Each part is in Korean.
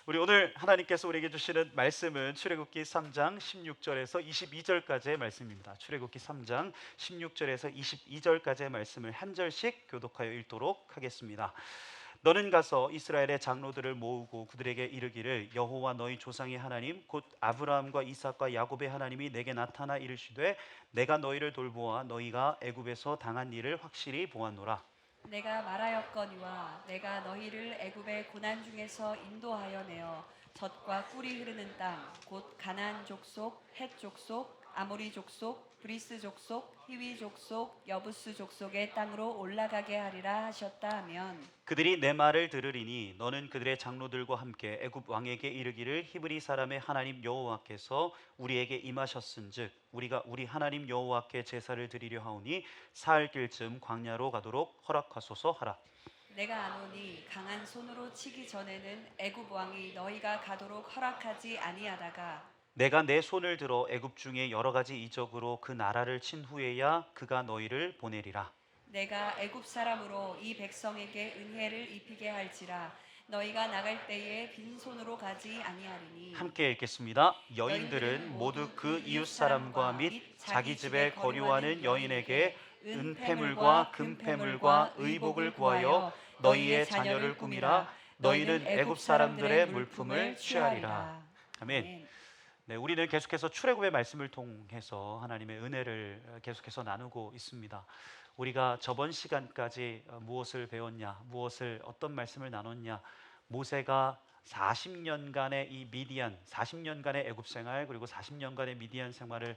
우리 오늘 하나님께서 우리에게 주시는 말씀은 출애굽기 3장 16절에서 22절까지의 말씀입니다. 출애굽기 3장 16절에서 22절까지의 말씀을 한 절씩 교독하여 읽도록 하겠습니다. 너는 가서 이스라엘의 장로들을 모으고 그들에게 이르기를 여호와 너희 조상의 하나님 곧 아브라함과 이삭과 야곱의 하나님이 내게 나타나 이르시되 내가 너희를 돌보아 너희가 애굽에서 당한 일을 확실히 보았노라. 내가 말하였거니와 내가 너희를 애굽의 고난 중에서 인도하여 내어 젖과 꿀이 흐르는 땅 곧 가나안 족속, 헷 족속, 아모리 족속, 브리스 족속, 히위 족속, 여부스 족속의 땅으로 올라가게 하리라 하셨다 하면 그들이 내 말을 들으리니 너는 그들의 장로들과 함께 애굽 왕에게 이르기를 히브리 사람의 하나님 여호와께서 우리에게 임하셨은즉 우리가 우리 하나님 여호와께 제사를 드리려 하오니 사흘 길쯤 광야로 가도록 허락하소서 하라. 내가 아노니 강한 손으로 치기 전에는 애굽 왕이 너희가 가도록 허락하지 아니하다가 내가 내 손을 들어 애굽 중에 여러 가지 이적으로 그 나라를 친 후에야 그가 너희를 보내리라. 내가 애굽 사람으로 이 백성에게 은혜를 입히게 할지라 너희가 나갈 때에 빈손으로 가지 아니하리니 함께 읽겠습니다. 여인들은 여인들은 모두 모두 그 그 이웃 이웃 사람과 사람과 및 및 자기 자기 집에 집에 거류하는 거류하는 여인에게 여인에게 은폐물과 은폐물과 금폐물과 금폐물과 의복을 의복을 구하여 구하여 너희의 너희의 자녀를 자녀를 꾸미라. 꾸미라. 너희는 너희는 애굽 애굽 사람들의 사람들의 물품을 물품을 취하리라. 취하리라. 아멘. 아멘. 네, 우리는 계속해서 출애굽의 말씀을 통해서 하나님의 은혜를 계속해서 나누고 있습니다. 우리가 저번 시간까지 무엇을 배웠냐, 무엇을 어떤 말씀을 나눴냐, 모세가 40년간의 이 미디안, 40년간의 애굽 생활 그리고 40년간의 미디안 생활을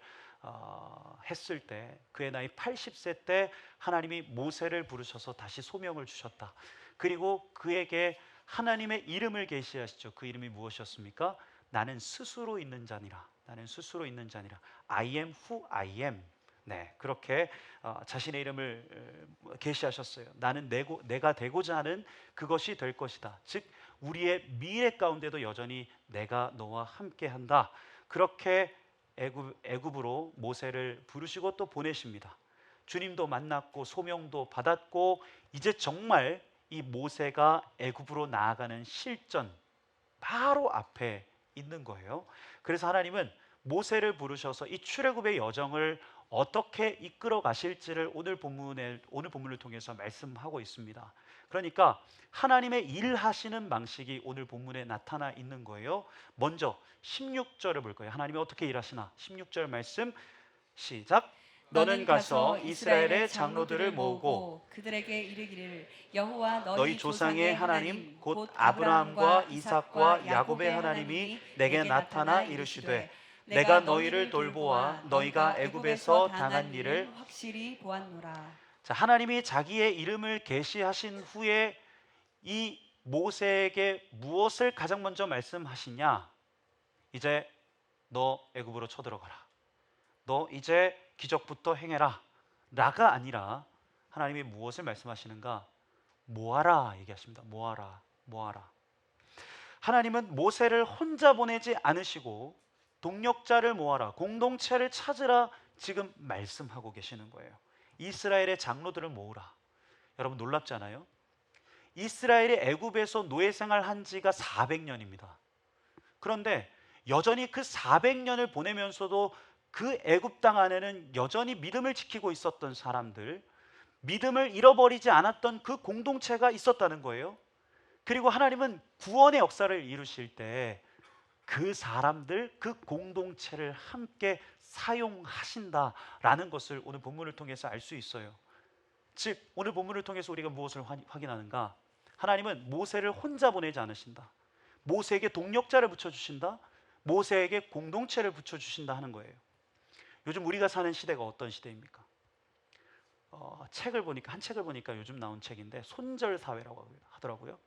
했을 때 그의 나이 80세 때 하나님이 모세를 부르셔서 다시 소명을 주셨다. 그리고 그에게 하나님의 이름을 계시하시죠. 그 이름이 무엇이었습니까? 나는 스스로 있는 자니라. 나는 스스로 있는 자니라. I am who I am. 네, 그렇게 자신의 이름을 계시하셨어요. 나는 내가 되고자 하는 그것이 될 것이다. 즉 우리의 미래 가운데도 여전히 내가 너와 함께한다. 그렇게 애굽으로 모세를 부르시고 또 보내십니다. 주님도 만났고 소명도 받았고 이제 정말 이 모세가 애굽으로 나아가는 실전 바로 앞에 있는 거예요. 그래서 하나님은 모세를 부르셔서 이 출애굽의 여정을 어떻게 이끌어 가실지를 오늘 본문을 통해서 말씀하고 있습니다. 그러니까 하나님의 일하시는 방식이 오늘 본문에 나타나 있는 거예요. 먼저 16절을 볼 거예요. 하나님이 어떻게 일하시나? 16절 말씀 시작. 너는 너는 가서 가서 이스라엘의 이스라엘의 장로들을 장로들을 모으고 모으고 그들에게 이르기를 여호와 너희 너희 조상의 조상의 하나님 하나님 곧 곧 아브라함과 아브라함과 이삭과 이삭과 야곱의 야곱의 하나님이 하나님이 내게 내게 나타나 나타나 이르시되 이르시되 내가 내가 너희를 너희를 돌보아 돌보아 너희가 너희가 애굽에서 애굽에서 당한 당한 일을. 일을 확실히 보았노라. 자, 하나님이 자기의 이름을 계시하신 후에 이 모세에게 무엇을 가장 먼저 말씀하시냐? 이제 너 애굽으로 쳐들어가라. 너 이제 기적부터 행해라. 라가 아니라 하나님이 무엇을 말씀하시는가? 모아라 얘기하십니다. 모아라. 모아라. 하나님은 모세를 혼자 보내지 않으시고 동력자를 모아라, 공동체를 찾으라 지금 말씀하고 계시는 거예요. 이스라엘의 장로들을 모으라. 여러분 놀랍지 않아요? 이스라엘이 애굽에서 노예 생활한 지가 400년입니다. 그런데 여전히 그 400년을 보내면서도 그 애굽 땅 안에는 여전히 믿음을 지키고 있었던 사람들, 믿음을 잃어버리지 않았던 그 공동체가 있었다는 거예요. 그리고 하나님은 구원의 역사를 이루실 때 그 사람들, 그 공동체를 함께 사용하신다라는 것을 오늘 본문을 통해서 알 수 있어요. 즉 오늘 본문을 통해서 우리가 무엇을 확인하는가? 하나님은 모세를 혼자 보내지 않으신다. 모세에게 동력자를 붙여주신다. 모세에게 공동체를 붙여주신다 하는 거예요. 요즘 우리가 사는 시대가 어떤 시대입니까? 한 책을 보니까 요즘 나온 책인데 손절 사회라고 하더라고요.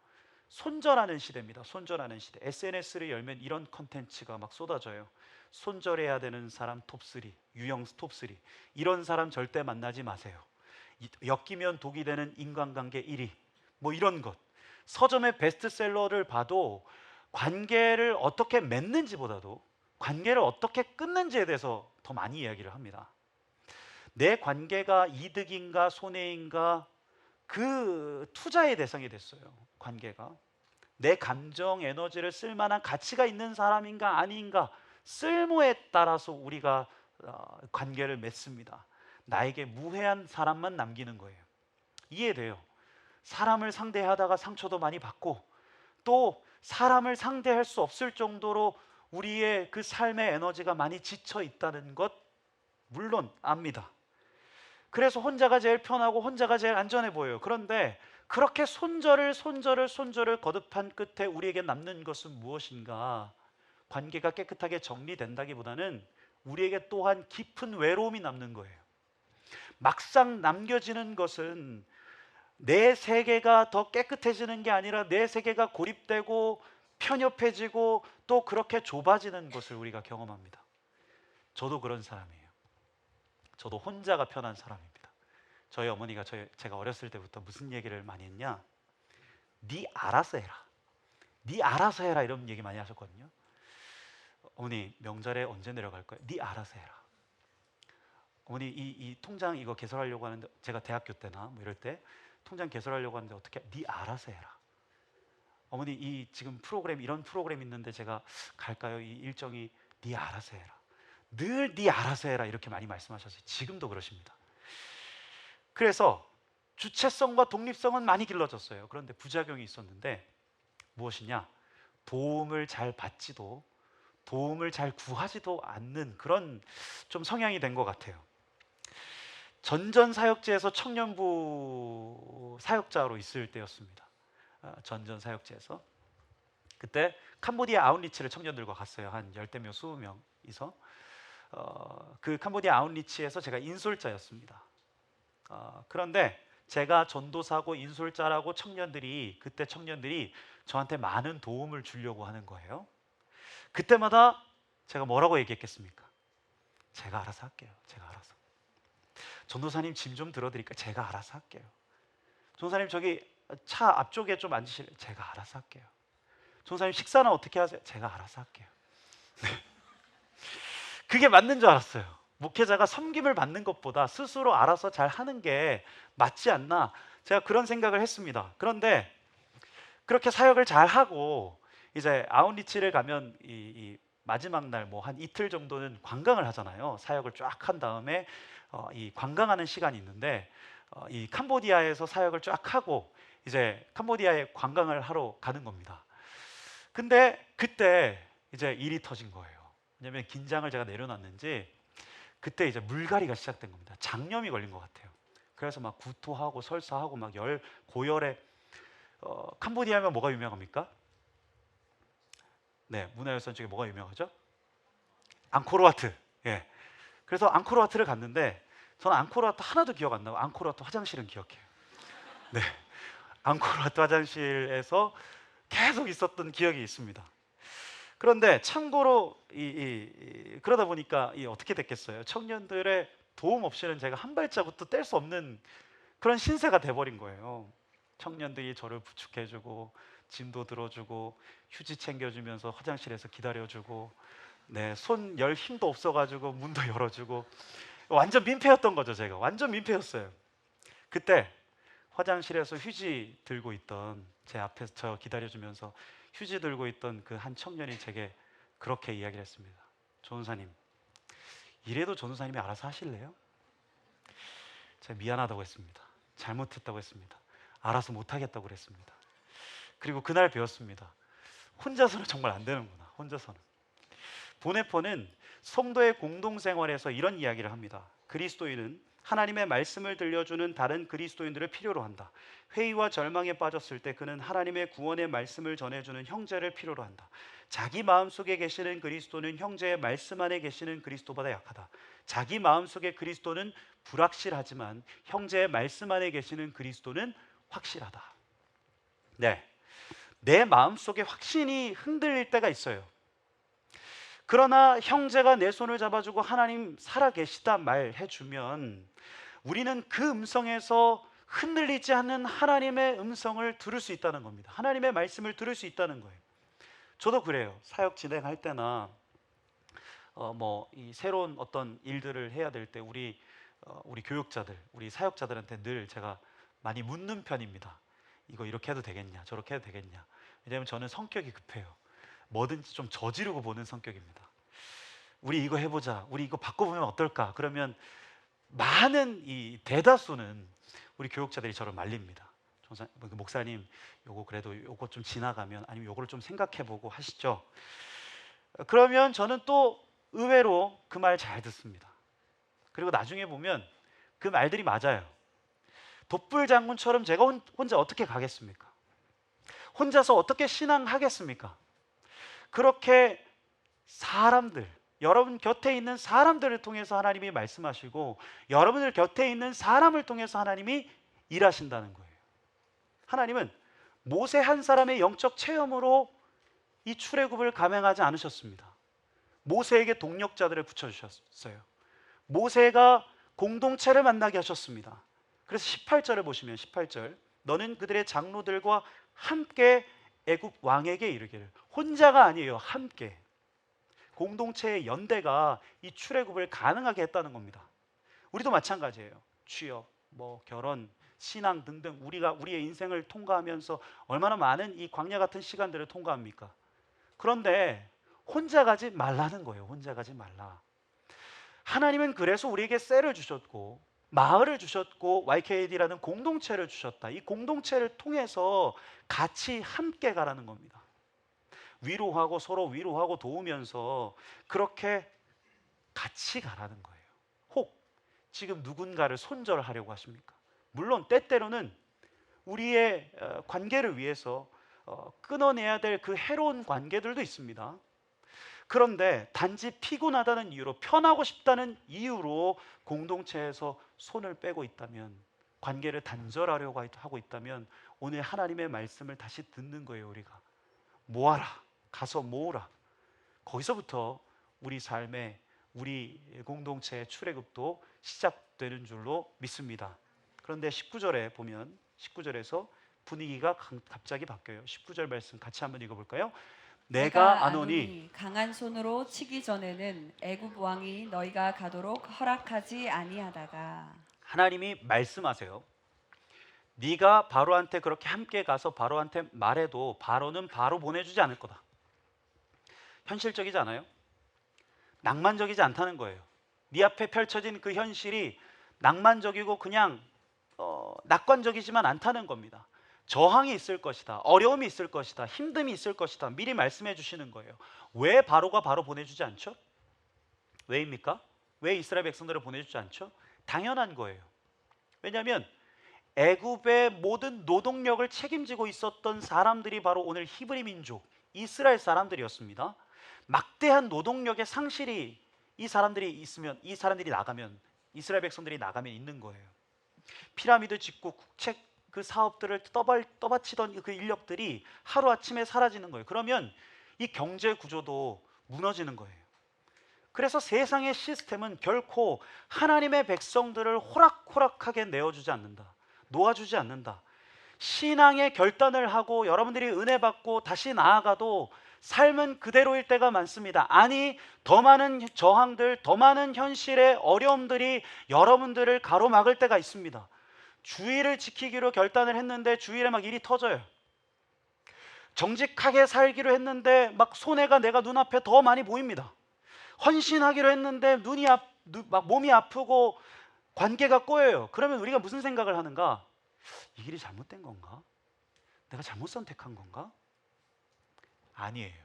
손절하는 시대입니다. 손절하는 시대. SNS를 열면 이런 컨텐츠가 막 쏟아져요. 손절해야 되는 사람 톱3, 유형 톱3. 이런 사람 절대 만나지 마세요. 엮이면 독이 되는 인간관계 1위. 뭐 이런 것. 서점의 베스트셀러를 봐도 관계를 어떻게 맺는지보다도 관계를 어떻게 끊는지에 대해서 더 많이 이야기를 합니다. 내 관계가 이득인가 손해인가 그 투자의 대상이 됐어요. 관계가. 내 감정 에너지를 쓸 만한 가치가 있는 사람인가 아닌가, 쓸모에 따라서 우리가 관계를 맺습니다. 나에게 무해한 사람만 남기는 거예요. 이해돼요. 사람을 상대하다가 상처도 많이 받고, 또 사람을 상대할 수 없을 정도로 우리의 그 삶의 에너지가 많이 지쳐 있다는 것 물론 압니다. 그래서 혼자가 제일 편하고 혼자가 제일 안전해 보여요. 그런데 그렇게 손절을 거듭한 끝에 우리에게 남는 것은 무엇인가? 관계가 깨끗하게 정리된다기보다는 우리에게 또한 깊은 외로움이 남는 거예요. 막상 남겨지는 것은 내 세계가 더 깨끗해지는 게 아니라 내 세계가 고립되고 편협해지고 또 그렇게 좁아지는 것을 우리가 경험합니다. 저도 그런 사람이에요. 저도 혼자가 편한 사람입니다. 저희 어머니가 제가 어렸을 때부터 무슨 얘기를 많이 했냐? 네 알아서 해라. 네 알아서 해라, 이런 얘기 많이 하셨거든요. 어머니 명절에 언제 내려갈 거예요? 네 알아서 해라. 어머니 이 통장 이거 개설하려고 하는데, 제가 대학교 때나 뭐 이럴 때 통장 개설하려고 하는데 어떻게? 네 알아서 해라. 어머니 이 지금 프로그램 이런 프로그램 있는데 제가 갈까요? 이 일정이 네 알아서 해라. 늘 네 알아서 해라, 이렇게 많이 말씀하셨어요. 지금도 그러십니다. 그래서 주체성과 독립성은 많이 길러졌어요. 그런데 부작용이 있었는데 무엇이냐? 도움을 잘 받지도, 도움을 잘 구하지도 않는 그런 좀 성향이 된 것 같아요. 전전사역지에서 청년부 사역자로 있을 때였습니다. 전전사역지에서 그때 캄보디아 아웃리치를 청년들과 갔어요. 한 열대 명 20명이서 그 캄보디아 아웃리치에서 제가 인솔자였습니다. 그런데 제가 전도사고 인솔자라고 그때 청년들이 저한테 많은 도움을 주려고 하는 거예요. 그때마다 제가 뭐라고 얘기했겠습니까? 제가 알아서 할게요. 제가 알아서. 전도사님 짐 좀 들어드릴까요? 제가 알아서 할게요. 전도사님 저기 차 앞쪽에 좀 앉으실래요? 제가 알아서 할게요. 전도사님 식사는 어떻게 하세요? 제가 알아서 할게요. 그게 맞는 줄 알았어요. 목회자가 섬김을 받는 것보다 스스로 알아서 잘 하는 게 맞지 않나, 제가 그런 생각을 했습니다. 그런데 그렇게 사역을 잘 하고 이제 아웃리치를 가면 이 마지막 날 뭐 한 이틀 정도는 관광을 하잖아요. 사역을 쫙 한 다음에 이 관광하는 시간이 있는데 이 캄보디아에서 사역을 쫙 하고 이제 캄보디아에 관광을 하러 가는 겁니다. 근데 그때 이제 일이 터진 거예요. 왜냐면 긴장을 제가 내려놨는지 그때 이제 물갈이가 시작된 겁니다. 장염이 걸린 것 같아요. 그래서 막 구토하고 설사하고 막 고열에 캄보디아면 뭐가 유명합니까? 네, 문화유산 쪽에 뭐가 유명하죠? 앙코르와트. 예. 그래서 앙코르와트를 갔는데 저는 앙코르와트 하나도 기억 안 나고 앙코르와트 화장실은 기억해요. 네, 앙코르와트 화장실에서 계속 있었던 기억이 있습니다. 그런데 참고로 그러다 보니까 어떻게 됐겠어요? 청년들의 도움 없이는 제가 한 발자국도 뗄 수 없는 그런 신세가 돼버린 거예요. 청년들이 저를 부축해주고 짐도 들어주고 휴지 챙겨주면서 화장실에서 기다려주고, 네, 손 열 힘도 없어가지고 문도 열어주고, 완전 민폐였던 거죠. 제가 완전 민폐였어요. 그때 화장실에서 휴지 들고 있던, 제 앞에서 저 기다려주면서 휴지 들고 있던 그 한 청년이 제게 그렇게 이야기를 했습니다. 전도사님, 이래도 전도사님이 알아서 하실래요? 제가 미안하다고 했습니다. 잘못했다고 했습니다. 알아서 못하겠다고 그랬습니다. 그리고 그날 배웠습니다. 혼자서는 정말 안 되는구나. 혼자서는. 보네퍼는 성도의 공동생활에서 이런 이야기를 합니다. 그리스도인은 하나님의 말씀을 들려주는 다른 그리스도인들을 필요로 한다. 회의와 절망에 빠졌을 때 그는 하나님의 구원의 말씀을 전해주는 형제를 필요로 한다. 자기 마음속에 계시는 그리스도는 형제의 말씀 안에 계시는 그리스도보다 약하다. 자기 마음속에 그리스도는 불확실하지만 형제의 말씀 안에 계시는 그리스도는 확실하다. 네, 내 마음속에 확신이 흔들릴 때가 있어요. 그러나 형제가 내 손을 잡아주고 하나님 살아계시다 말해주면 우리는 그 음성에서 흔들리지 않는 하나님의 음성을 들을 수 있다는 겁니다. 하나님의 말씀을 들을 수 있다는 거예요. 저도 그래요. 사역 진행할 때나 이 새로운 어떤 일들을 해야 될 때 우리 교육자들, 우리 사역자들한테 늘 제가 많이 묻는 편입니다. 이거 이렇게 해도 되겠냐, 저렇게 해도 되겠냐. 왜냐하면 저는 성격이 급해요. 뭐든지 좀 저지르고 보는 성격입니다. 우리 이거 해보자, 우리 이거 바꿔보면 어떨까? 그러면 많은 이 대다수는 우리 교육자들이 저를 말립니다. 목사님, 요거 그래도 요거 좀 지나가면, 아니면 요거를 좀 생각해보고 하시죠. 그러면 저는 또 의외로 그 말 잘 듣습니다. 그리고 나중에 보면 그 말들이 맞아요. 독불 장군처럼 제가 혼자 어떻게 가겠습니까? 혼자서 어떻게 신앙하겠습니까? 그렇게 사람들, 여러분 곁에 있는 사람들을 통해서 하나님이 말씀하시고, 여러분들 곁에 있는 사람을 통해서 하나님이 일하신다는 거예요. 하나님은 모세 한 사람의 영적 체험으로 이 출애굽을 감행하지 않으셨습니다. 모세에게 동력자들을 붙여주셨어요. 모세가 공동체를 만나게 하셨습니다. 그래서 18절을 보시면 18절, 너는 그들의 장로들과 함께 애굽 왕에게 이르기를. 혼자가 아니에요. 함께. 공동체의 연대가 이 출애굽을 가능하게 했다는 겁니다. 우리도 마찬가지예요. 취업, 결혼, 신앙 등등 우리의 인생을 통과하면서 얼마나 많은 이 광야 같은 시간들을 통과합니까? 그런데 혼자 가지 말라는 거예요. 혼자 가지 말라. 하나님은 그래서 우리에게 셀을 주셨고, 마을을 주셨고, YKD라는 공동체를 주셨다. 이 공동체를 통해서 같이 함께 가라는 겁니다. 위로하고 서로 위로하고 도우면서 그렇게 같이 가라는 거예요. 혹 지금 누군가를 손절하려고 하십니까? 물론 때때로는 우리의 관계를 위해서 끊어내야 될 그 해로운 관계들도 있습니다. 그런데 단지 피곤하다는 이유로, 편하고 싶다는 이유로 공동체에서 손을 빼고 있다면, 관계를 단절하려고 하고 있다면, 오늘 하나님의 말씀을 다시 듣는 거예요. 우리가 모아라, 가서 모으라. 거기서부터 우리 삶의, 우리 공동체의 출애굽도 시작되는 줄로 믿습니다. 그런데 19절에 보면, 19절에서 분위기가 갑자기 바뀌어요. 19절 말씀 같이 한번 읽어볼까요? 내가 아노니 강한 손으로 치기 전에는 애굽 왕이 너희가 가도록 허락하지 아니하다가. 하나님이 말씀하세요. 네가 바로한테 그렇게 함께 가서 바로한테 말해도 바로는 바로 보내주지 않을 거다. 현실적이지 않아요? 낭만적이지 않다는 거예요. 네 앞에 펼쳐진 그 현실이 낭만적이고 그냥 낙관적이지만 않다는 겁니다. 저항이 있을 것이다. 어려움이 있을 것이다. 힘듦이 있을 것이다. 미리 말씀해 주시는 거예요. 왜 바로가 바로 보내주지 않죠? 왜입니까? 왜 이스라엘 백성들을 보내주지 않죠? 당연한 거예요. 왜냐하면 애굽의 모든 노동력을 책임지고 있었던 사람들이 바로 오늘 히브리 민족, 이스라엘 사람들이었습니다. 막대한 노동력의 상실이 이 사람들이 나가면, 이스라엘 백성들이 나가면 있는 거예요. 피라미드 짓고 국책 그 사업들을 떠받치던 그 인력들이 하루아침에 사라지는 거예요. 그러면 이 경제 구조도 무너지는 거예요. 그래서 세상의 시스템은 결코 하나님의 백성들을 호락호락하게 내어주지 않는다. 놓아주지 않는다. 신앙의 결단을 하고 여러분들이 은혜 받고 다시 나아가도 삶은 그대로일 때가 많습니다. 아니, 더 많은 저항들, 더 많은 현실의 어려움들이 여러분들을 가로막을 때가 있습니다. 주의를 지키기로 결단을 했는데 주일에 막 일이 터져요. 정직하게 살기로 했는데 막 손해가 내가 눈앞에 더 많이 보입니다. 헌신하기로 했는데 몸이 아프고 관계가 꼬여요. 그러면 우리가 무슨 생각을 하는가? 이 길이 잘못된 건가? 내가 잘못 선택한 건가? 아니에요.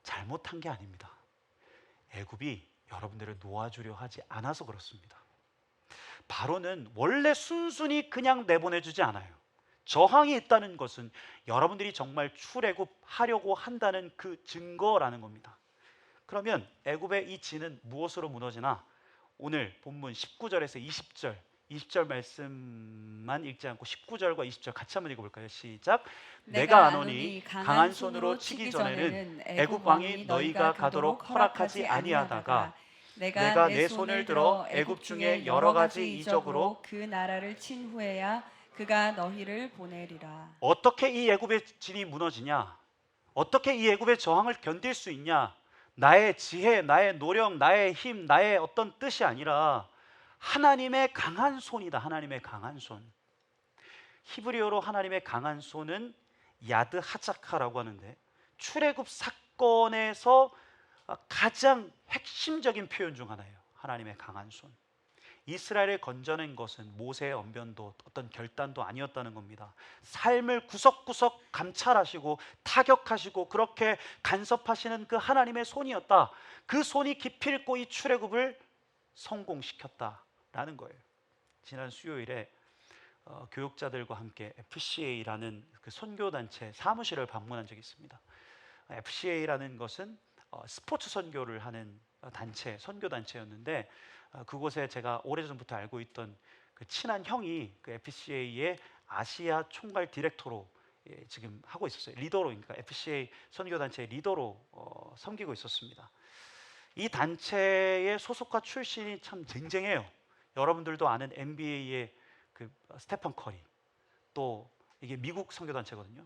잘못한 게 아닙니다. 애굽이 여러분들을 놓아주려 하지 않아서 그렇습니다. 바로는 원래 순순히 그냥 내보내주지 않아요. 저항이 있다는 것은 여러분들이 정말 출애굽하려고 한다는 그 증거라는 겁니다. 그러면 애굽의 이 진은 무엇으로 무너지나? 오늘 본문 19절에서 20절 말씀만 읽지 않고 19절과 20절 같이 한번 읽어볼까요? 시작. 내가 아노니 강한 손으로 치기 전에는 애굽 왕이 너희가 가도록 허락하지 아니하다가 내가 내 손을 들어 애굽 중에 여러 가지 이적으로 그 나라를 친 후에야 그가 너희를 보내리라. 어떻게 이 애굽의 진이 무너지냐? 어떻게 이 애굽의 저항을 견딜 수 있냐? 나의 지혜, 나의 노력, 나의 힘, 나의 어떤 뜻이 아니라 하나님의 강한 손이다. 하나님의 강한 손. 히브리어로 하나님의 강한 손은 야드 하자카라고 하는데, 출애굽 사건에서 가장 핵심적인 표현 중 하나예요. 하나님의 강한 손. 이스라엘을 건져낸 것은 모세의 언변도 어떤 결단도 아니었다는 겁니다. 삶을 구석구석 감찰하시고 타격하시고 그렇게 간섭하시는 그 하나님의 손이었다. 그 손이 기필코 이 출애굽을 성공시켰다라는 거예요. 지난 수요일에 교육자들과 함께 FCA라는 그 선교단체 사무실을 방문한 적이 있습니다. FCA라는 것은 스포츠 선교를 하는 단체, 선교단체였는데, 그곳에 제가 오래전부터 알고 있던 그 친한 형이 그 FCA의 아시아 총괄 디렉터로 지금 하고 있었어요. 리더로, 그러니까 FCA 선교단체의 리더로 섬기고 있었습니다. 이 단체의 소속과 출신이 참 쟁쟁해요. 여러분들도 아는 NBA의 그 스테판 커리, 또 이게 미국 선교단체거든요.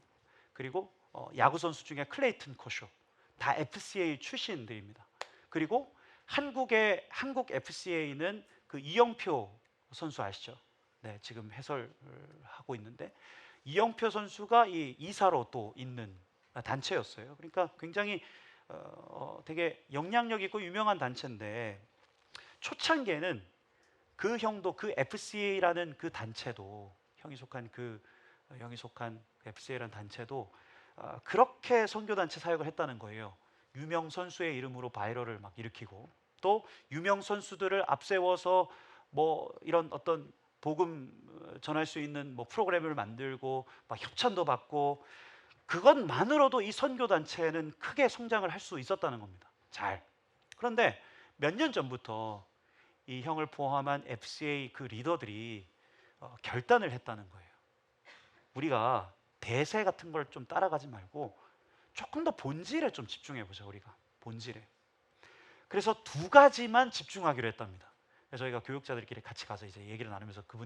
그리고 야구 선수 중에 클레이튼 커쇼, 다 FCA 출신들입니다. 그리고 한국 FCA는 그 이영표 선수 아시죠? 네, 지금 해설하고 있는데, 이영표 선수가 이 이사로 또 있는 단체였어요. 그러니까 굉장히 되게 영향력 있고 유명한 단체인데, 초창기에는 그 형도 그 FCA라는 그 단체도, 형이 속한 그 FCA라는 단체도 그렇게 선교단체 사역을 했다는 거예요. 유명 선수의 이름으로 바이럴을 막 일으키고, 또 유명 선수들을 앞세워서 뭐 이런 어떤 복음 전할 수 있는 뭐 프로그램을 만들고 막 협찬도 받고, 그것만으로도 이 선교단체는 크게 성장을 할 수 있었다는 겁니다. 잘. 그런데 몇 년 전부터 이 형을 포함한 FCA 그 리더들이 결단을 했다는 거예요. 우리가 대세 같은 걸 좀 따라가지 말고 조금 더 본질에 좀 집중해 보자. 우리가 본질에. 그래서 두 가지만 집중하기로 했답니다. 그래서 저희가 교육자들끼리 같이 가서 이제 얘기를 나누면서 그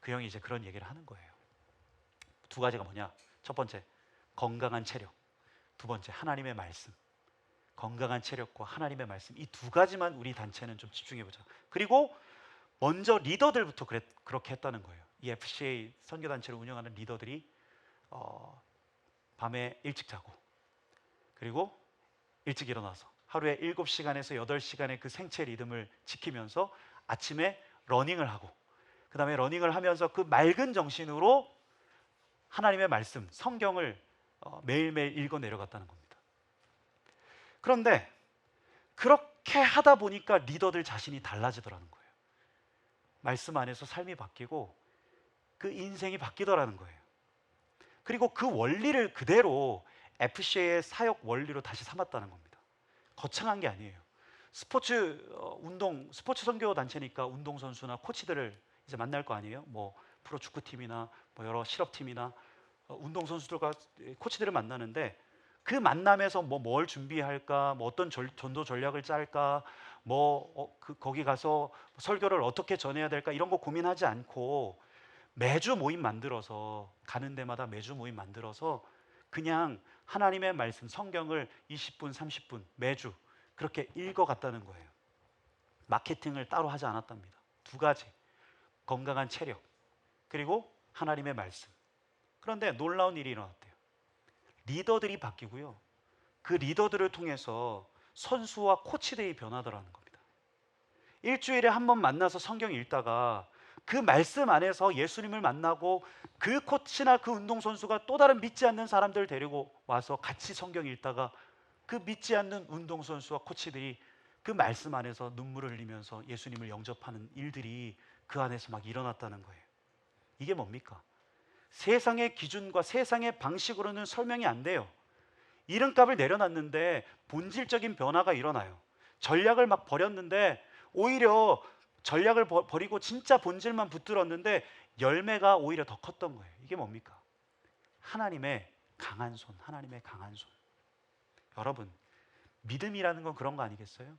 형이 이제 그런 얘기를 하는 거예요. 두 가지가 뭐냐? 첫 번째, 건강한 체력. 두 번째, 하나님의 말씀. 건강한 체력과 하나님의 말씀, 이 두 가지만 우리 단체는 좀 집중해 보자. 그리고 먼저 리더들부터 그렇게 했다는 거예요. 이 FCA 선교단체를 운영하는 리더들이 밤에 일찍 자고, 그리고 일찍 일어나서 하루에 7시간에서 8시간의 그 생체 리듬을 지키면서 아침에 러닝을 하고, 그 다음에 러닝을 하면서 그 맑은 정신으로 하나님의 말씀, 성경을 매일매일 읽어 내려갔다는 겁니다. 그런데 그렇게 하다 보니까 리더들 자신이 달라지더라는 거예요. 말씀 안에서 삶이 바뀌고 그 인생이 바뀌더라는 거예요. 그리고 그 원리를 그대로 FCA의 사역 원리로 다시 삼았다는 겁니다. 거창한 게 아니에요. 스포츠 선교 단체니까 운동 선수나 코치들을 이제 만날 거 아니에요. 뭐 프로 축구팀이나 뭐 여러 실업팀이나 운동 선수들과 코치들을 만나는데, 그 만남에서 뭘 준비할까, 뭐 어떤 전도 전략을 짤까, 거기 가서 설교를 어떻게 전해야 될까, 이런 거 고민하지 않고 매주 모임 만들어서, 가는 데마다 매주 모임 만들어서 그냥 하나님의 말씀, 성경을 20분, 30분 매주 그렇게 읽어갔다는 거예요. 마케팅을 따로 하지 않았답니다. 두 가지, 건강한 체력, 그리고 하나님의 말씀. 그런데 놀라운 일이 일어났대요. 리더들이 바뀌고요, 그 리더들을 통해서 선수와 코치들이 변하더라는 겁니다. 일주일에 한 번 만나서 성경 읽다가 그 말씀 안에서 예수님을 만나고, 그 코치나 그 운동선수가 또 다른 믿지 않는 사람들을 데리고 와서 같이 성경 읽다가 그 믿지 않는 운동선수와 코치들이 그 말씀 안에서 눈물을 흘리면서 예수님을 영접하는 일들이 그 안에서 막 일어났다는 거예요. 이게 뭡니까? 세상의 기준과 세상의 방식으로는 설명이 안 돼요. 이름값을 내려놨는데 본질적인 변화가 일어나요. 전략을 막 버렸는데 오히려 전략을 버리고 진짜 본질만 붙들었는데 열매가 오히려 더 컸던 거예요. 이게 뭡니까? 하나님의 강한 손, 하나님의 강한 손. 여러분, 믿음이라는 건 그런 거 아니겠어요?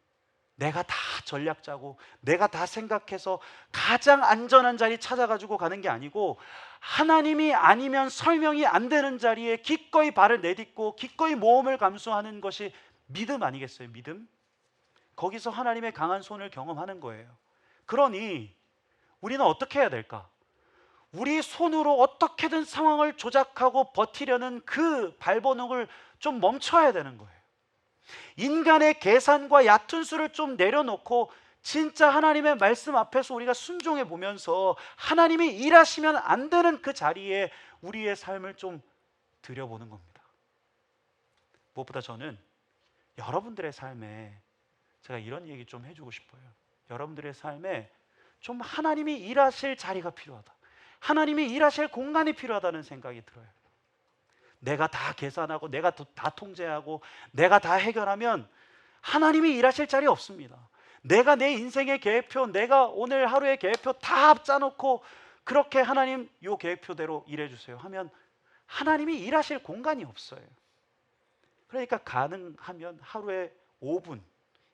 내가 다 전략 짜고 내가 다 생각해서 가장 안전한 자리 찾아가지고 가는 게 아니고, 하나님이 아니면 설명이 안 되는 자리에 기꺼이 발을 내딛고 기꺼이 모험을 감수하는 것이 믿음 아니겠어요? 믿음? 거기서 하나님의 강한 손을 경험하는 거예요. 그러니 우리는 어떻게 해야 될까? 우리 손으로 어떻게든 상황을 조작하고 버티려는 그 발버둥을 좀 멈춰야 되는 거예요. 인간의 계산과 얕은 수를 좀 내려놓고 진짜 하나님의 말씀 앞에서 우리가 순종해 보면서 하나님이 일하시면 안 되는 그 자리에 우리의 삶을 좀 들여보는 겁니다. 무엇보다 저는 여러분들의 삶에 제가 이런 얘기 좀 해주고 싶어요. 여러분들의 삶에 좀 하나님이 일하실 자리가 필요하다. 하나님이 일하실 공간이 필요하다는 생각이 들어요. 내가 다 계산하고 내가 다 통제하고 내가 다 해결하면 하나님이 일하실 자리 없습니다. 내가 내 인생의 계획표, 내가 오늘 하루의 계획표 다 짜놓고 그렇게 하나님 요 계획표대로 일해주세요 하면 하나님이 일하실 공간이 없어요. 그러니까 가능하면 하루에 5분,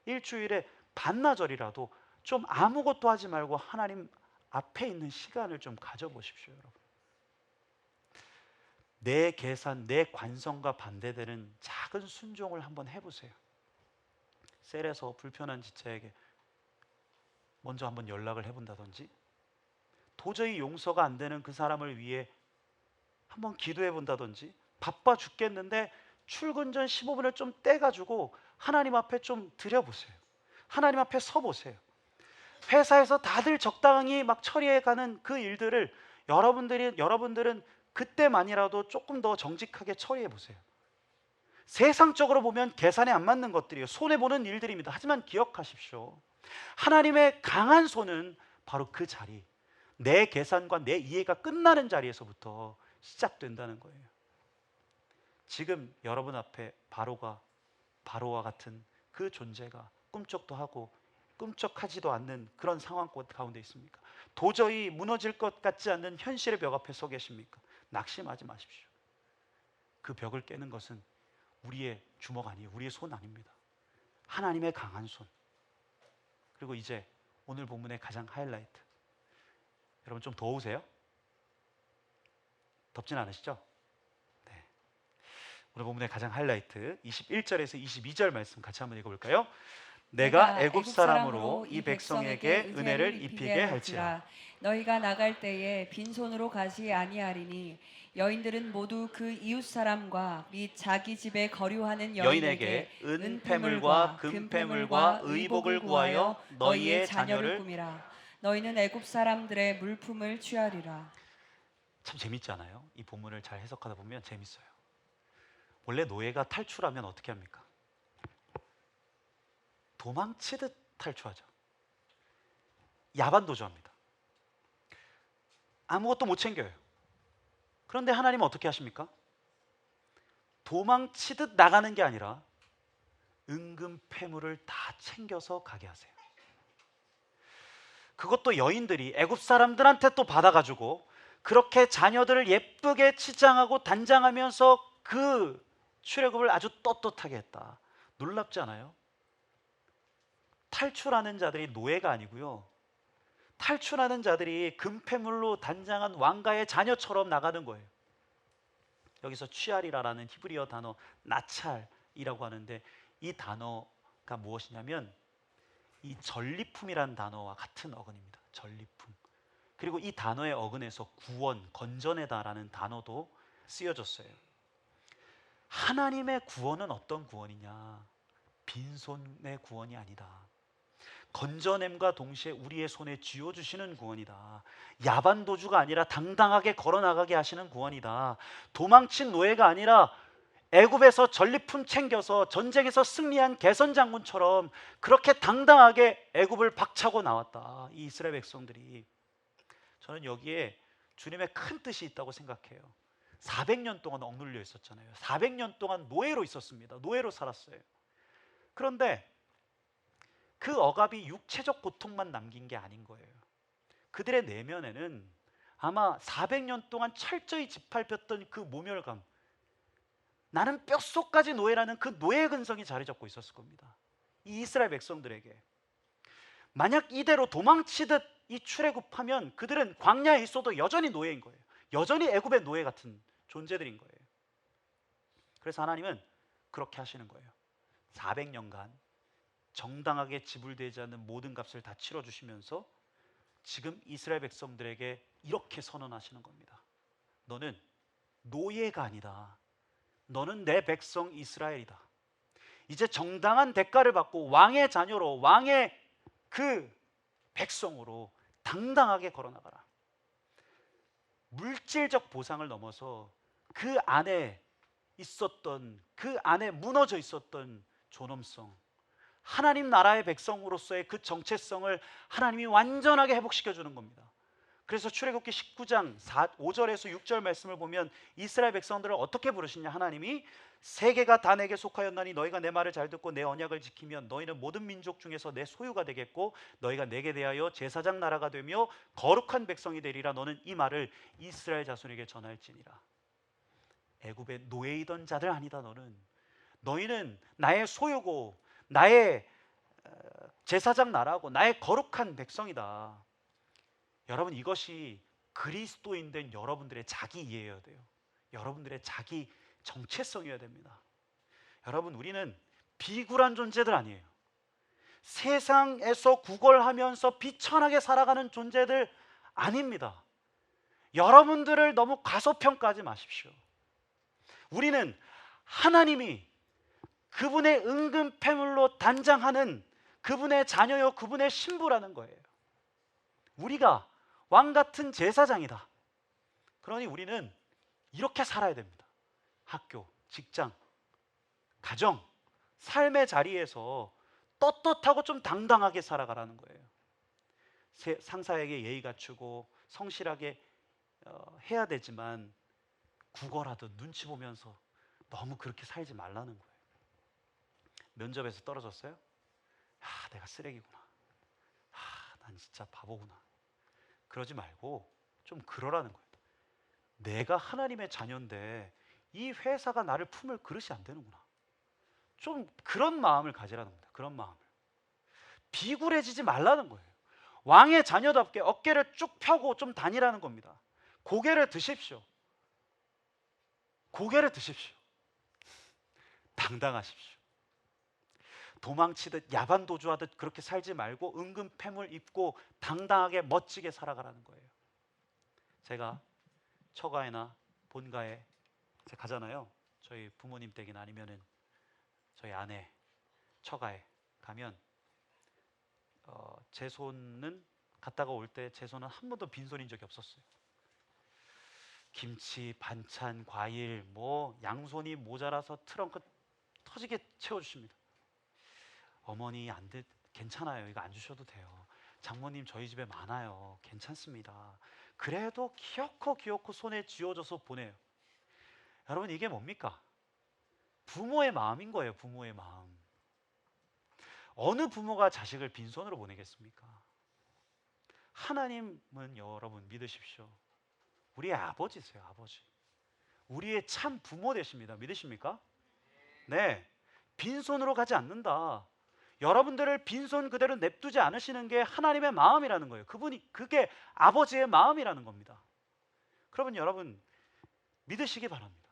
일주일에 반나절이라도 좀 아무것도 하지 말고 하나님 앞에 있는 시간을 좀 가져보십시오, 여러분. 내 계산, 내 관성과 반대되는 작은 순종을 한번 해보세요. 셀에서 불편한 지체에게 먼저 한번 연락을 해본다든지, 도저히 용서가 안 되는 그 사람을 위해 한번 기도해 본다든지, 바빠 죽겠는데 출근 전 15분을 좀 떼가지고 하나님 앞에 좀 드려보세요. 하나님 앞에 서보세요. 회사에서 다들 적당히 막 처리해가는 그 일들을 여러분들은 그때만이라도 조금 더 정직하게 처리해 보세요. 세상적으로 보면 계산에 안 맞는 것들이에요. 손해보는 일들입니다. 하지만 기억하십시오. 하나님의 강한 손은 바로 그 자리, 내 계산과 내 이해가 끝나는 자리에서부터 시작된다는 거예요. 지금 여러분 앞에 바로와 같은 그 존재가 꿈쩍도 하고 꿈쩍하지도 않는 그런 상황 가운데 있습니까? 도저히 무너질 것 같지 않는 현실의 벽 앞에 서 계십니까? 낙심하지 마십시오. 그 벽을 깨는 것은 우리의 주먹 아니에요. 우리의 손 아닙니다. 하나님의 강한 손. 그리고 이제 오늘 본문의 가장 하이라이트. 여러분 좀 더우세요? 덥진 않으시죠? 네. 오늘 본문의 가장 하이라이트 21절에서 22절 말씀 같이 한번 읽어볼까요? 내가 애굽 사람으로 이 백성에게 은혜를 입히게 할지라. 너희가 나갈 때에 빈손으로 가지 아니하리니 여인들은 모두 그 이웃 사람과 및 자기 집에 거류하는 여인에게 은폐물과 금폐물과 의복을 구하여 너희의 자녀를 꾸미라. 너희는 애굽 사람들의 물품을 취하리라. 참 재밌잖아요. 이 본문을 잘 해석하다 보면 재밌어요. 원래 노예가 탈출하면 어떻게 합니까? 도망치듯 탈출하죠. 야반도주합니다. 아무것도 못 챙겨요. 그런데 하나님은 어떻게 하십니까? 도망치듯 나가는 게 아니라 은금 패물을 다 챙겨서 가게 하세요. 그것도 여인들이 애굽 사람들한테 또 받아가지고 그렇게 자녀들을 예쁘게 치장하고 단장하면서 그 출애굽을 아주 떳떳하게 했다. 놀랍지 않아요? 탈출하는 자들이 노예가 아니고요. 탈출하는 자들이 금패물로 단장한 왕가의 자녀처럼 나가는 거예요. 여기서 취하리라라는 히브리어 단어 나찰이라고 하는데 이 단어가 무엇이냐면 이 전리품이라는 단어와 같은 어근입니다. 전리품. 그리고 이 단어의 어근에서 구원, 건져내다라는 단어도 쓰여졌어요. 하나님의 구원은 어떤 구원이냐? 빈손의 구원이 아니다. 건져냄과 동시에 우리의 손에 쥐어주시는 구원이다. 야반도주가 아니라 당당하게 걸어나가게 하시는 구원이다. 도망친 노예가 아니라 애굽에서 전리품 챙겨서 전쟁에서 승리한 개선장군처럼 그렇게 당당하게 애굽을 박차고 나왔다. 이 이스라엘 백성들이. 저는 여기에 주님의 큰 뜻이 있다고 생각해요. 400년 동안 억눌려 있었잖아요. 400년 동안 노예로 있었습니다. 노예로 살았어요. 그런데 그 억압이 육체적 고통만 남긴 게 아닌 거예요. 그들의 내면에는 아마 400년 동안 철저히 짓밟혔던 그 모멸감, 나는 뼛속까지 노예라는 그 노예 근성이 자리 잡고 있었을 겁니다. 이 이스라엘 백성들에게. 만약 이대로 도망치듯 이 출애굽하면 그들은 광야에 있어도 여전히 노예인 거예요. 여전히 애굽의 노예 같은 존재들인 거예요. 그래서 하나님은 그렇게 하시는 거예요. 400년간 정당하게 지불되지 않는 모든 값을 다 치러주시면서 지금 이스라엘 백성들에게 이렇게 선언하시는 겁니다. 너는 노예가 아니다. 너는 내 백성 이스라엘이다. 이제 정당한 대가를 받고 왕의 자녀로, 왕의 그 백성으로 당당하게 걸어나가라. 물질적 보상을 넘어서 그 안에 있었던, 그 안에 무너져 있었던 존엄성, 하나님 나라의 백성으로서의 그 정체성을 하나님이 완전하게 회복시켜 주는 겁니다. 그래서 출애굽기 19장 5절에서 6절 말씀을 보면 이스라엘 백성들을 어떻게 부르시냐. 하나님이 세계가 다 내게 속하였나니 너희가 내 말을 잘 듣고 내 언약을 지키면 너희는 모든 민족 중에서 내 소유가 되겠고 너희가 내게 대하여 제사장 나라가 되며 거룩한 백성이 되리라. 너는 이 말을 이스라엘 자손에게 전할지니라. 애굽의 노예이던 자들 아니다. 너희는 나의 소유고 나의 제사장 나라고 나의 거룩한 백성이다. 여러분, 이것이 그리스도인 된 여러분들의 자기 이해여야 돼요. 여러분들의 자기 정체성이어야 됩니다. 여러분, 우리는 비굴한 존재들 아니에요. 세상에서 구걸하면서 비천하게 살아가는 존재들 아닙니다. 여러분들을 너무 과소평가하지 마십시오. 우리는 하나님이 그분의 은근패물로 단장하는 그분의 자녀요, 그분의 신부라는 거예요. 우리가 왕 같은 제사장이다. 그러니 우리는 이렇게 살아야 됩니다. 학교, 직장, 가정, 삶의 자리에서 떳떳하고 좀 당당하게 살아가라는 거예요. 상사에게 예의 갖추고 성실하게 해야 되지만 구걸하듯 눈치 보면서 너무 그렇게 살지 말라는 거예요. 면접에서 떨어졌어요? 내가 쓰레기구나. 난 진짜 바보구나. 그러지 말고 좀 그러라는 거예요. 내가 하나님의 자녀인데 이 회사가 나를 품을 그릇이 안 되는구나. 좀 그런 마음을 가지라는 겁니다. 그런 마음을. 비굴해지지 말라는 거예요. 왕의 자녀답게 어깨를 쭉 펴고 좀 다니라는 겁니다. 고개를 드십시오. 고개를 드십시오. 당당하십시오. 도망치듯 야반도주하듯 그렇게 살지 말고 은근패물 입고 당당하게 멋지게 살아가라는 거예요. 제가 처가에나 본가에 가잖아요. 저희 부모님 댁이나 아니면은 저희 아내 처가에 가면 제 손은 갔다가 올 때 제 손은 한 번도 빈손인 적이 없었어요. 김치, 반찬, 과일, 양손이 모자라서 트렁크 터지게 채워주십니다. 어머니 괜찮아요. 이거 안 주셔도 돼요. 장모님 저희 집에 많아요. 괜찮습니다. 그래도 기어코 손에 쥐어줘서 보내요. 여러분, 이게 뭡니까? 부모의 마음인 거예요. 부모의 마음. 어느 부모가 자식을 빈손으로 보내겠습니까? 하나님은 여러분 믿으십시오. 우리의 아버지세요. 아버지. 우리의 참 부모 되십니다. 믿으십니까? 네. 빈손으로 가지 않는다. 여러분들을 빈손 그대로 냅두지 않으시는 게 하나님의 마음이라는 거예요. 그게 아버지의 마음이라는 겁니다. 그러면 여러분 믿으시기 바랍니다.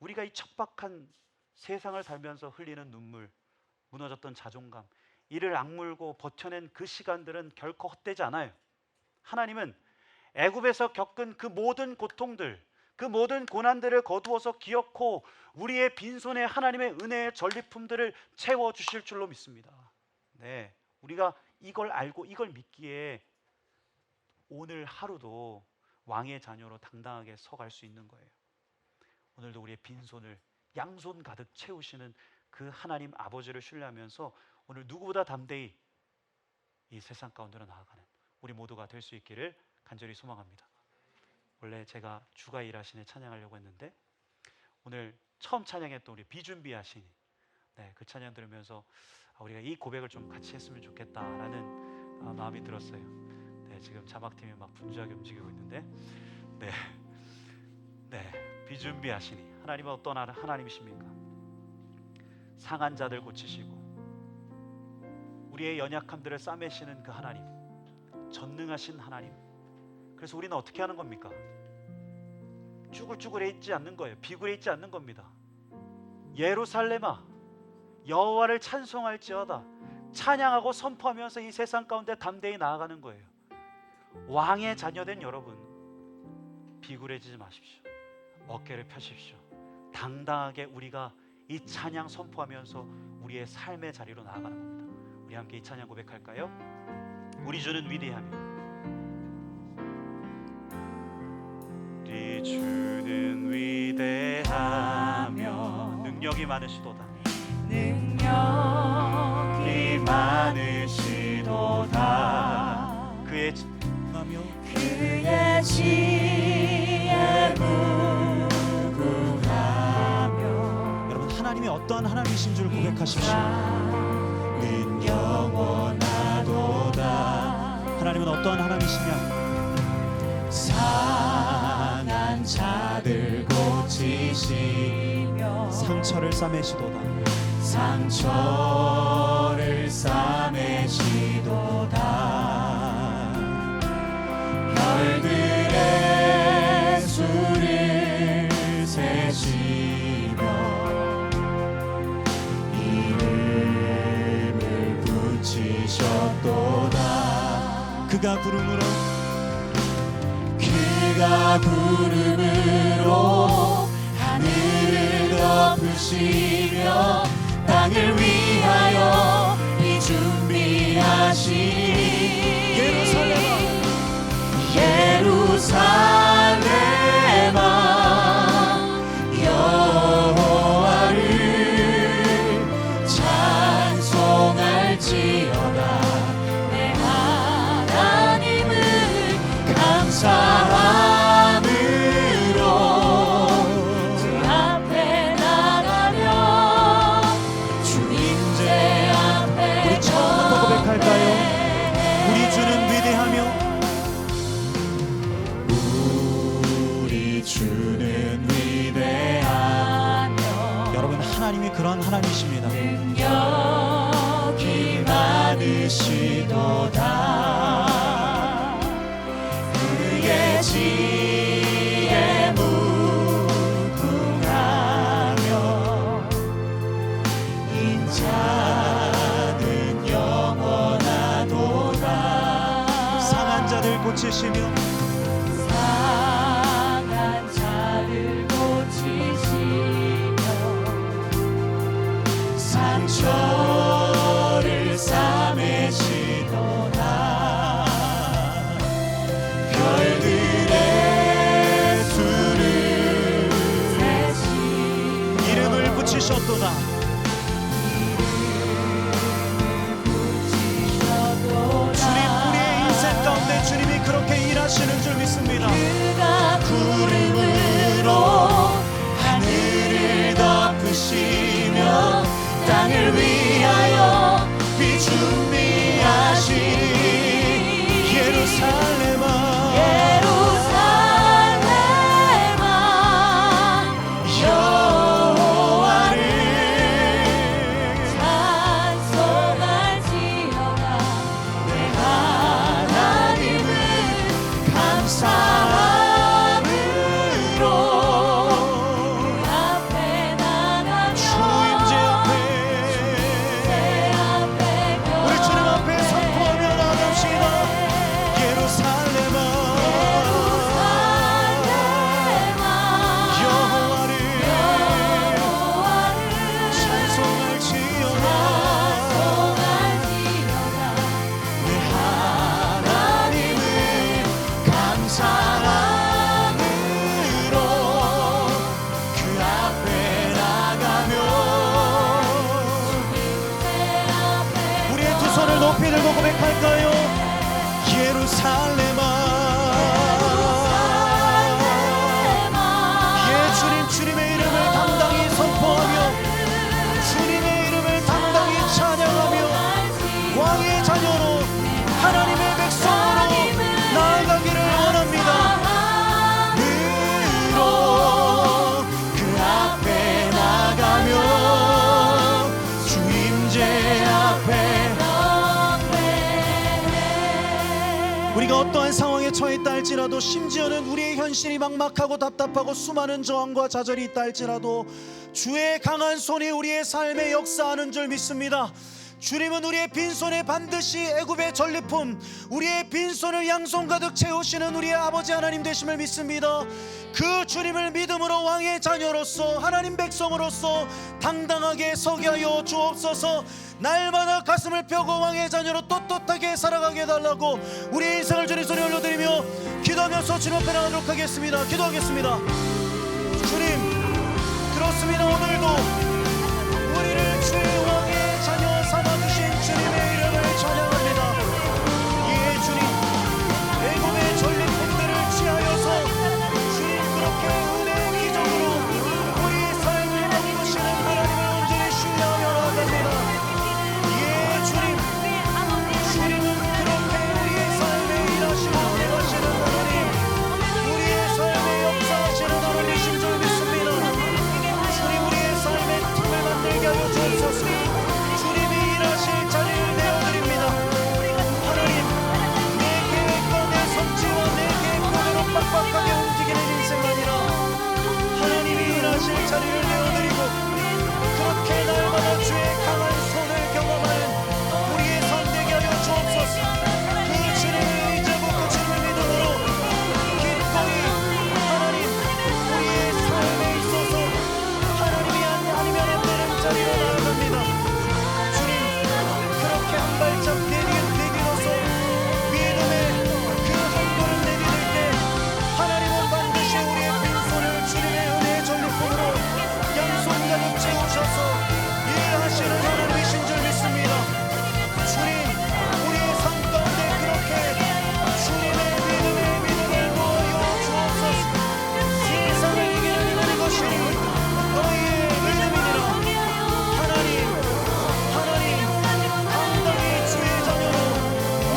우리가 이 척박한 세상을 살면서 흘리는 눈물, 무너졌던 자존감, 이를 악물고 버텨낸 그 시간들은 결코 헛되지 않아요. 하나님은 애굽에서 겪은 그 모든 고통들, 그 모든 고난들을 거두어서 기어코 우리의 빈손에 하나님의 은혜의 전리품들을 채워주실 줄로 믿습니다. 네, 우리가 이걸 알고 이걸 믿기에 오늘 하루도 왕의 자녀로 당당하게 서갈 수 있는 거예요. 오늘도 우리의 빈손을 양손 가득 채우시는 그 하나님 아버지를 신뢰하면서 오늘 누구보다 담대히 이 세상 가운데로 나아가는 우리 모두가 될 수 있기를 간절히 소망합니다. 원래 제가 주가 일하시네 찬양하려고 했는데 오늘 처음 찬양했던 우리 비준비하시니 그 찬양 들으면서 우리가 이 고백을 좀 같이 했으면 좋겠다라는 마음이 들었어요. 지금 자막팀이 막 분주하게 움직이고 있는데 비준비하시니 하나님은 어떤 하나님이십니까? 상한 자들 고치시고 우리의 연약함들을 싸매시는 그 하나님, 전능하신 하나님. 그래서 우리는 어떻게 하는 겁니까? 쭈글쭈글해 있지 않는 거예요. 비굴해 있지 않는 겁니다. 예루살렘아 여호와를 찬송할지어다 찬양하고 선포하면서 이 세상 가운데 담대히 나아가는 거예요. 왕의 자녀된 여러분, 비굴해지지 마십시오. 어깨를 펴십시오. 당당하게 우리가 이 찬양 선포하면서 우리의 삶의 자리로 나아가는 겁니다. 우리 함께 이 찬양 고백할까요? 우리 주는 위대하며, 우리 주는 위대하며 능력이 많으시도다. 능력이 많으시도다. 그의 지혜 무궁하며. 여러분, 하나님이 어떠한 하나님이신 줄 고백하십시오. 는 영원하도다. 하나님은 어떠한 하나님이시냐? 상한 자들 고치시며 상처를 싸매시도다. 상처를 싸매시도다. 별들의 수를 세시며 이름을 붙이셨도다. 그가 구름으로 하늘을 덮으시며 땅을 위하여 이 준비하시니 예루살렘아 여호와를 찬송할지어다. 내 하나님을 감사함으로 주 앞에 나가며 주 임재 앞에 우리 처음부터 고백할까요? 우리 주는 위대하며, 우리 주는 위대하며 여러분, 하나님이 그런 하나님이십니다. 능력이 많으시도다. 그의 지혜 무궁하며 인자는 영원하도다. 상한 자들 고치시며 상한 자를 고치시며 상처를 싸매시도다. 별들의 수를 세시며 이름을 붙이셨도다. 주님, 우리의 인생 가운데 주님이 그렇게 일하시는 줄 믿습니다. 그가 구름으로 하늘을 덮으시며 땅을 위하여 비 준비하시니 예루살렘아 여호와를 찬송할지어다. 내 하나님을 감사함으로 그 앞에 나가며 주 임재 앞에 우리 주님 앞에 선포하며 나갑시다. 예루살렘아 여호와를 찬송할지어다. 내 하나님을 감사함으로 그 앞에 나가며 우리의 두 손을 높이 들고 고백할까요? 예루살렘아 예 주님, 주님의 이름을 당당히 선포하며 주님의 이름을 당당히 찬양하며 왕의 자녀로 하나님의 백성으로 나아가기를 원합니다. 으로 그 앞에 나가며 주 임재 앞에 우리가 어떠한 상황에 처했다 할지라도, 심지어는 우리의 현실이 막막하고 답답하고 수많은 저항과 좌절이 있다 할지라도 주의 강한 손이 우리의 삶에 역사하는 줄 믿습니다. 주님은 우리의 빈손에 반드시 애굽의 전리품, 우리의 빈손을 양손 가득 채우시는 우리의 아버지 하나님 되심을 믿습니다. 그 주님을 믿음으로 왕의 자녀로서 하나님 백성으로서 당당하게 서게 하여 주옵소서. 날마다 가슴을 펴고 왕의 자녀로 떳떳하게 살아가게 해달라고 우리의 인생을 주님 손에 올려드리며 기도하면서 주님 앞에 나가도록 하겠습니다. 기도하겠습니다. 주님, 그렇습니다. 오늘도 우리를 주의 왕의 자녀 삼아주신 주님의 이름을 찬양합니다. 예, 주님, 애굽의 전리품들을 취하여서 주님 그렇게 은혜의 기적으로 우리 삶을 바꾸시는 하나님을 온전히 신뢰하며 나아갑니다. 예, 주님, 주님은 그렇게 우리의 삶에 일하시고 행하시는 하나님, 우리의 삶에 역사하시는 하나님이신 줄 믿습니다. 주님, 우리의 삶의 틈을 만들게 하여 주옵소서. 주님이 일하실 자리를 내어드립니다. 하나님, 내 계획과 내 성취와 내 계획대로 빡빡하게 움직이는 인생 아니라 하나님이 일하실 자리를 내어드리고 그렇게 날마다 주의 강한 손을 경험하는 우리의 삶 되게 하여 주옵소서. 그 주님을 이제부터 주님을 믿음으로 기꺼이 하나님 우리의 삶에 있어서 하나님이 아니면 안 되는 자리로 나아갑니다. 주님, 그렇게 한 발짝 내딛어서 믿음의 그 한 걸음 내딛을 때 하나님은 반드시 우리의 빈손을 주님의 은혜의 전리품으로 양손 가득 채우셔서 일하시는 하나님이신 줄 믿습니다. 주님, 우리의 삶 가운데 그렇게 주님의 믿음을 놓여 주옵소서. 세상을 이기는 우리 것이 너희의 믿음이니라. 하나님, 당당히 주의 자녀로,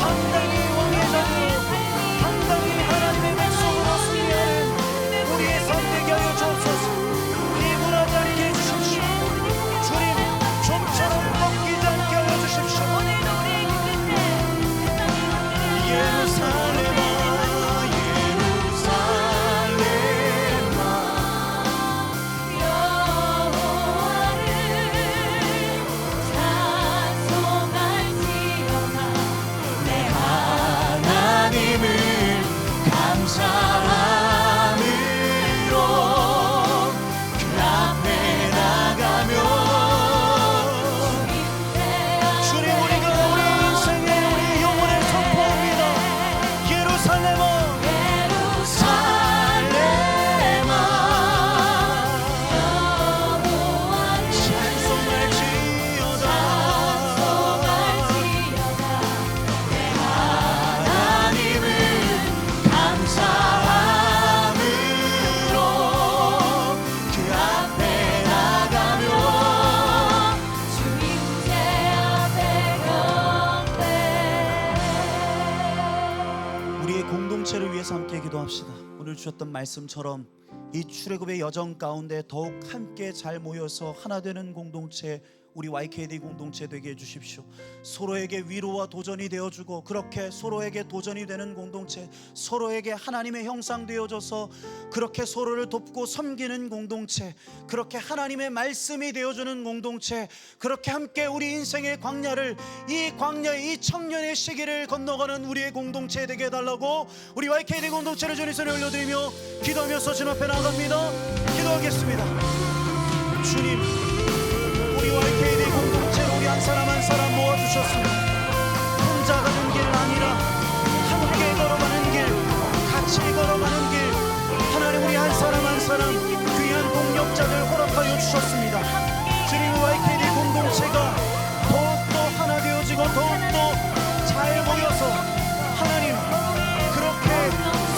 당당히 왕의 자녀로, 당당히 하나님의 백성으로 승리하는 우리의 삶 되게 하여 주옵소서. 비굴하지 않게 해주십시오. 주님, 좀처럼 꺾이지 않게 하여 주십시오. 예루살렘아, 하나님을 감사함으로 그 앞에 나가며 주님, 우리가 우리 인생의 우리 영혼을 선포합니다. 예루살렘아, 찬송할지어다. 하나님을 감사함으로 그 앞에 나가며 우리의 공동체를 위해서 함께 기도합시다. 오늘 주셨던 말씀처럼 이 출애굽의 여정 가운데 더욱 함께 잘 모여서 하나 되는 공동체, 우리 YKD 공동체 되게 해주십시오. 서로에게 위로와 도전이 되어주고 그렇게 서로에게 도전이 되는 공동체, 서로에게 하나님의 형상 되어줘서 그렇게 서로를 돕고 섬기는 공동체, 그렇게 하나님의 말씀이 되어주는 공동체, 그렇게 함께 우리 인생의 광야를, 이 광야의 이 청년의 시기를 건너가는 우리의 공동체 되게 해달라고 우리 YKD 공동체를 주님 손에 올려드리며 기도하면서 주님 앞에 나갑니다. 기도하겠습니다. 주님, 우리 YKD 공동체로 우리 한 사람 한 사람 모아주셨습니다. 혼자 가는 길 아니라 함께 걸어가는 길, 같이 걸어가는 길, 하나님 우리 한 사람 한 사람 귀한 동력자들 허락하여 주셨습니다. 주님, YKD 공동체가 더욱더 하나 되어지고 더욱더 잘 모여서 하나님 그렇게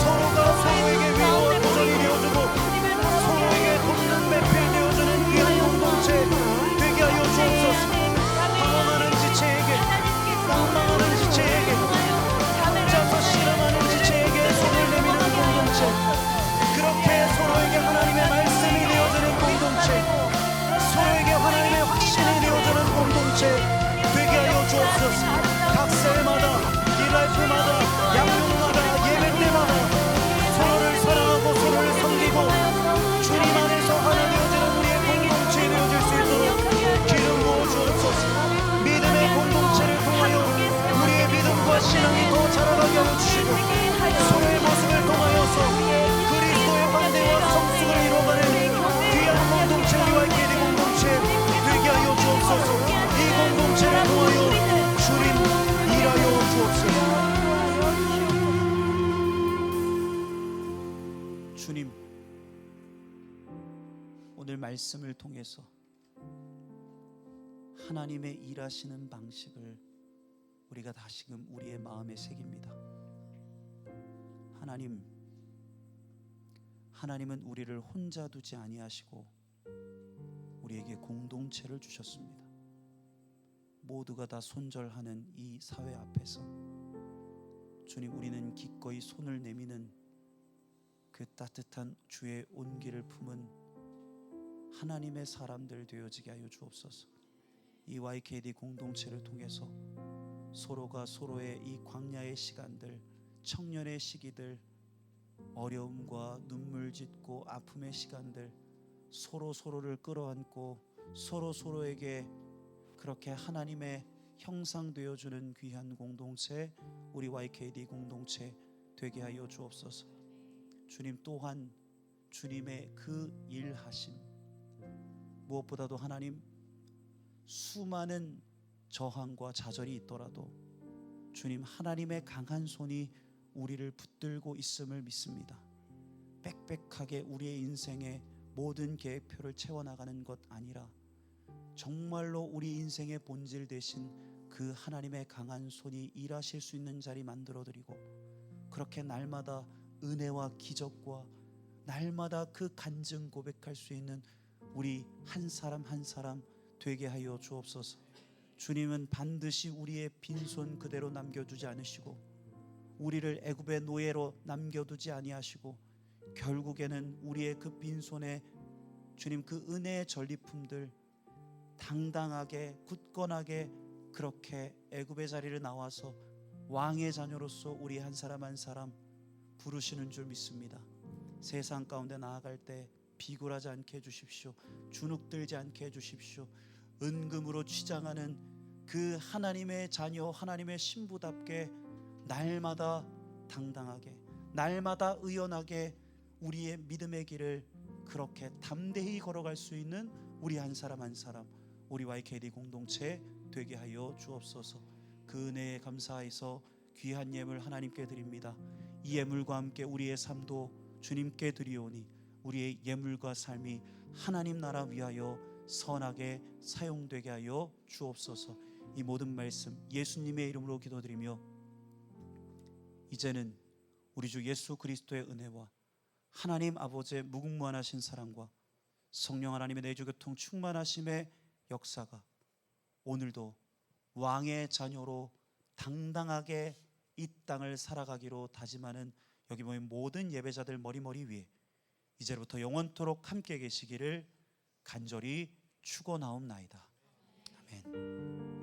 서로가 서로에게 위로와 도전이 되어주고 서로에게 돕는 배필 되어주는 귀한 공동체 자라가게 하여 주시고 서로의 모습을 통하여서 그리스도의 환대와 성숙을 이루어가는 귀한 공동체 우리 YKD 공동체 되게 하여 주옵소서. 이 공동체를 통하여 주님 일하여 주옵소서. 주님, 오늘 말씀을 통해서 하나님의 일하시는 방식을 우리가 다시금 우리의 마음에 새깁니다. 하나님은 우리를 혼자 두지 아니하시고 우리에게 공동체를 주셨습니다. 모두가 다 손절하는 이 사회 앞에서 주님, 우리는 기꺼이 손을 내미는 그 따뜻한 주의 온기를 품은 하나님의 사람들 되어지게 하여 주옵소서. 이 YKD 공동체를 통해서 서로가 서로의 이 광야의 시간들, 청년의 시기들, 어려움과 눈물 짓고 아픔의 시간들, 서로를 끌어안고 서로에게 그렇게 하나님의 형상 되어주는 귀한 공동체, 우리 YKD 공동체 되게 하여 주옵소서. 주님, 또한 주님의 그 일하심, 무엇보다도 하나님, 수많은 저항과 좌절이 있더라도 주님, 하나님의 강한 손이 우리를 붙들고 있음을 믿습니다. 빽빽하게 우리의 인생의 모든 계획표를 채워나가는 것 아니라 정말로 우리 인생의 본질 되신 그 하나님의 강한 손이 일하실 수 있는 자리 만들어드리고, 그렇게 날마다 은혜와 기적과 날마다 그 간증 고백할 수 있는 우리 한 사람 한 사람 되게 하여 주옵소서. 주님은 반드시 우리의 빈손 그대로 남겨두지 않으시고 우리를 애굽의 노예로 남겨두지 아니하시고, 결국에는 우리의 그 빈손에 주님 그 은혜의 전리품들 당당하게 굳건하게 그렇게 애굽의 자리를 나와서 왕의 자녀로서 우리 한 사람 한 사람 부르시는 줄 믿습니다. 세상 가운데 나아갈 때 비굴하지 않게 해주십시오. 주눅들지 않게 해주십시오. 은금으로 취장하는 그 하나님의 자녀, 하나님의 신부답게 날마다 당당하게, 날마다 의연하게 우리의 믿음의 길을 그렇게 담대히 걸어갈 수 있는 우리 한 사람 한 사람, 우리 YKD 공동체 되게 하여 주옵소서. 그 은혜에 감사해서 귀한 예물 하나님께 드립니다. 이 예물과 함께 우리의 삶도 주님께 드리오니 우리의 예물과 삶이 하나님 나라 위하여 선하게 사용되게 하여 주옵소서. 이 모든 말씀 예수님의 이름으로 기도드리며, 이제는 우리 주 예수 그리스도의 은혜와 하나님 아버지의 무궁무한하신 사랑과 성령 하나님의 내주교통 충만하심의 역사가 오늘도 왕의 자녀로 당당하게 이 땅을 살아가기로 다짐하는 여기 모인 모든 예배자들 머리 위에 이제부터 영원토록 함께 계시기를 간절히 축원하옵나이다. 아멘.